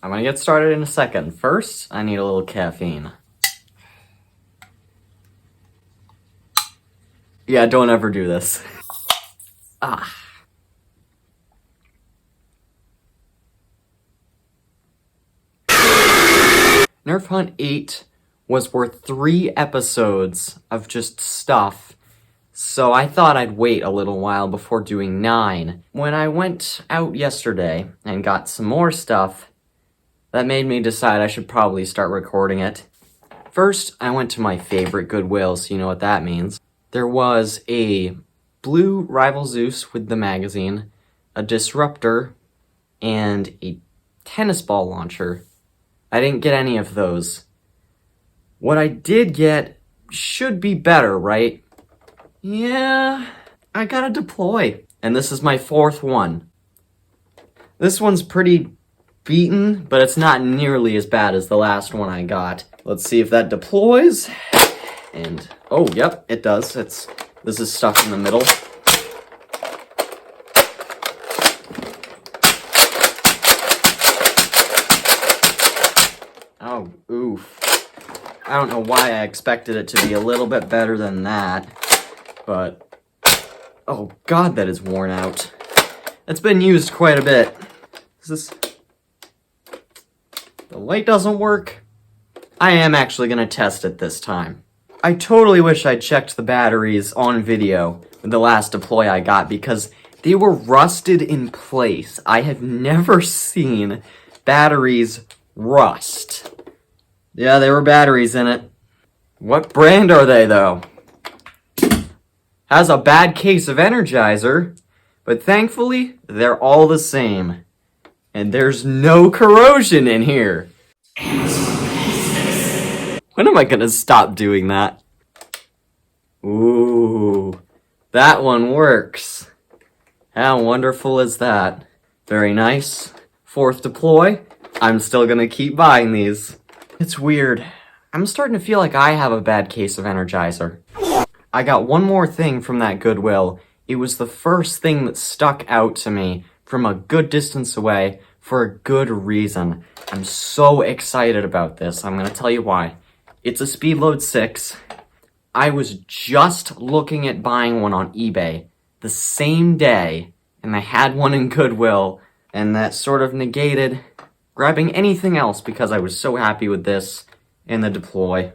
I'm gonna get started in a second. First, I need a little caffeine. Yeah, don't ever do this. Ah. Nerf Hunt 8 was worth 3 episodes of just stuff, so I thought I'd wait a little while before doing 9. When I went out yesterday and got some more stuff, that made me decide I should probably start recording it. First, I went to my favorite Goodwill, so you know what that means. There was a blue Rival Zeus with the magazine, a disruptor, and a tennis ball launcher. I didn't get any of those. What I did get should be better, right? Yeah, I got a deploy. And this is my 4th one. This one's pretty beaten, but it's not nearly as bad as the last one I got. Let's see if that deploys. And, oh, yep, it does. This is stuck in the middle. Oh, oof. I don't know why I expected it to be a little bit better than that, but oh god, that is worn out. It's been used quite a bit. The light doesn't work? I am actually gonna test it this time. I totally wish I checked the batteries on video with the last deploy I got because they were rusted in place. I have never seen batteries rust. Yeah, there were batteries in it. What brand are they, though? Has a bad case of Energizer, but thankfully, they're all the same. And there's no corrosion in here. When am I gonna stop doing that? Ooh, that one works. How wonderful is that? Very nice. 4th deploy. I'm still gonna keep buying these. It's weird. I'm starting to feel like I have a bad case of Energizer. I got one more thing from that Goodwill. It was the first thing that stuck out to me from a good distance away for a good reason. I'm so excited about this. I'm gonna tell you why. It's a Speedload 6. I was just looking at buying one on eBay the same day, and I had one in Goodwill, and that sort of negated grabbing anything else because I was so happy with this and the deploy.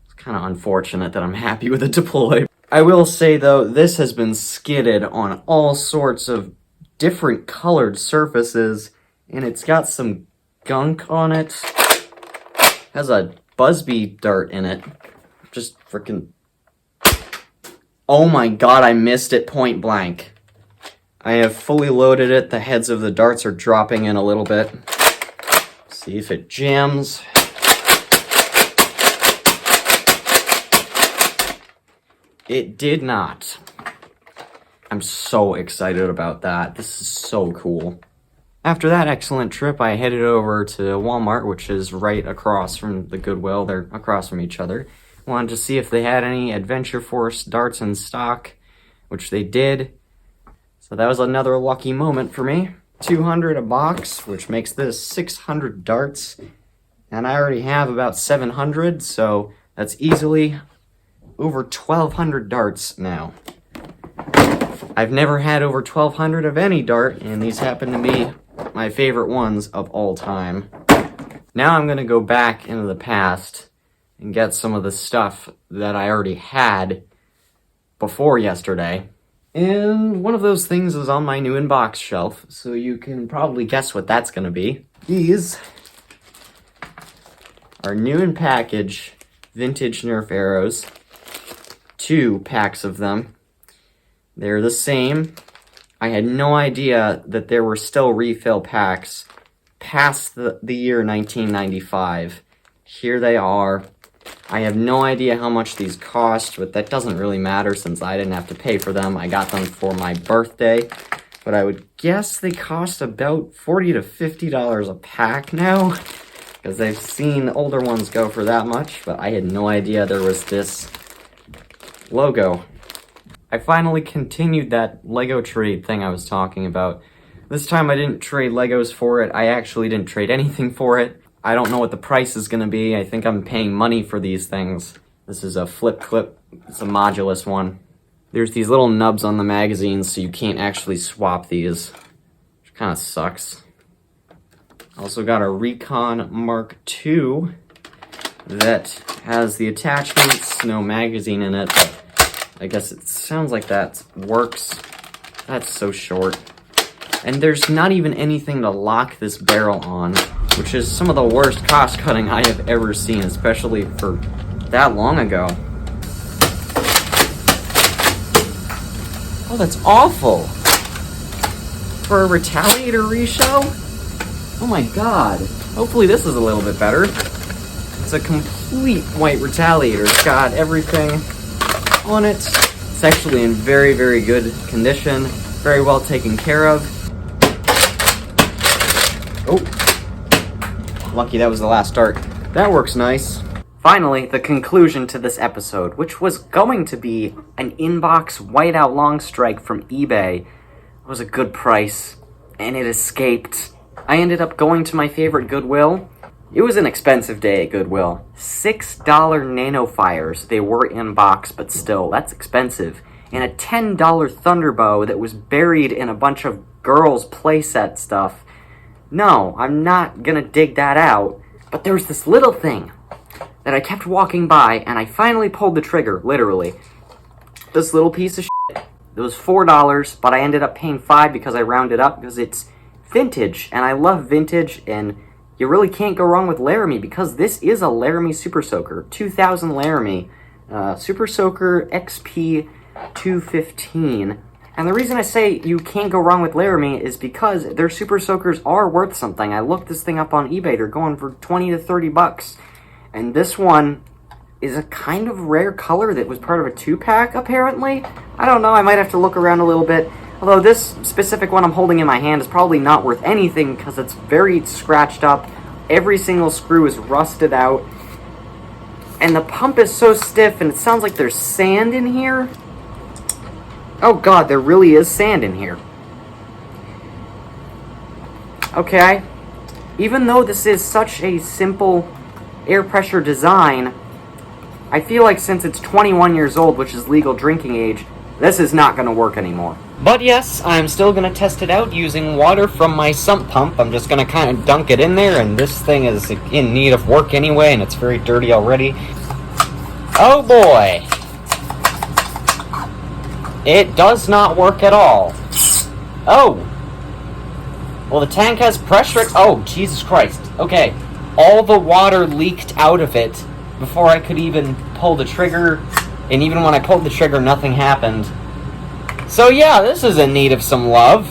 It's kind of unfortunate that I'm happy with the deploy. I will say though, this has been skidded on all sorts of different colored surfaces, and it's got some gunk on it. Has a Busby dart in it. Just freaking... Oh my god, I missed it point blank. I have fully loaded it. The heads of the darts are dropping in a little bit. See if it jams. It did not. I'm so excited about that. This is so cool. After that excellent trip, I headed over to Walmart, which is right across from the Goodwill. They're across from each other. Wanted to see if they had any Adventure Force darts in stock, which they did. So that was another lucky moment for me. 200 a box, which makes this 600 darts. And I already have about 700, so that's easily over 1,200 darts now. I've never had over 1,200 of any dart, and these happen to be my favorite ones of all time. Now I'm going to go back into the past and get some of the stuff that I already had before yesterday. And one of those things is on my new in-box shelf, so you can probably guess what that's going to be. These are new in package vintage Nerf arrows. 2 packs of them. They're the same. I had no idea that there were still refill packs past the year 1995. Here they are. I have no idea how much these cost, but that doesn't really matter since I didn't have to pay for them. I got them for my birthday, but I would guess they cost about $40 to $50 a pack now, because I've seen older ones go for that much, but I had no idea there was this logo. I finally continued that Lego trade thing I was talking about This time I didn't trade Legos for it. I actually didn't trade anything for it. I don't know what the price is gonna be. I think I'm paying money for these things. This is a flip clip. It's a Modulus one. There's these little nubs on the magazines, so you can't actually swap these, which kind of sucks. Also got a Recon Mark II that has the attachments, no magazine in it, but I guess it sounds like that works. That's so short. And there's not even anything to lock this barrel on, which is some of the worst cost cutting I have ever seen, especially for that long ago. Oh, that's awful. For a retaliator reshow? Oh my god. Hopefully this is a little bit better. It's a complete white retaliator. It's got everything on it. It's actually in very, very good condition. Very well taken care of. Oh. Lucky that was the last start. That works nice. Finally, the conclusion to this episode, which was going to be an inbox whiteout long strike from eBay. It was a good price, and it escaped. I ended up going to my favorite Goodwill. It was an expensive day at Goodwill. $6 nano fires. They were in box, but still, that's expensive. And a $10 Thunderbow that was buried in a bunch of girls' playset stuff. No, I'm not gonna dig that out. But there was this little thing that I kept walking by, and I finally pulled the trigger, literally. This little piece of shit. It was $4, but I ended up paying $5 because I rounded up, because it's vintage, and I love vintage, and you really can't go wrong with Laramie, because this is a Laramie Super Soaker. 2000 Laramie. Super Soaker XP 215. And the reason I say you can't go wrong with Laramie is because their Super Soakers are worth something. I looked this thing up on eBay. They're going for 20 to 30 bucks. And this one is a kind of rare color that was part of a 2-pack, apparently. I don't know, I might have to look around a little bit. Although this specific one I'm holding in my hand is probably not worth anything because it's very scratched up. Every single screw is rusted out. And the pump is so stiff and it sounds like there's sand in here. Oh god, there really is sand in here. Okay. Even though this is such a simple air pressure design, I feel like since it's 21 years old, which is legal drinking age, this is not going to work anymore. But yes, I'm still going to test it out using water from my sump pump. I'm just going to kind of dunk it in there, and this thing is in need of work anyway, and it's very dirty already. Oh boy! It does not work at all. Oh! Well, the tank has pressure. Oh, Jesus Christ. Okay. All the water leaked out of it before I could even pull the trigger, and even when I pulled the trigger, nothing happened. So yeah, this is in need of some love.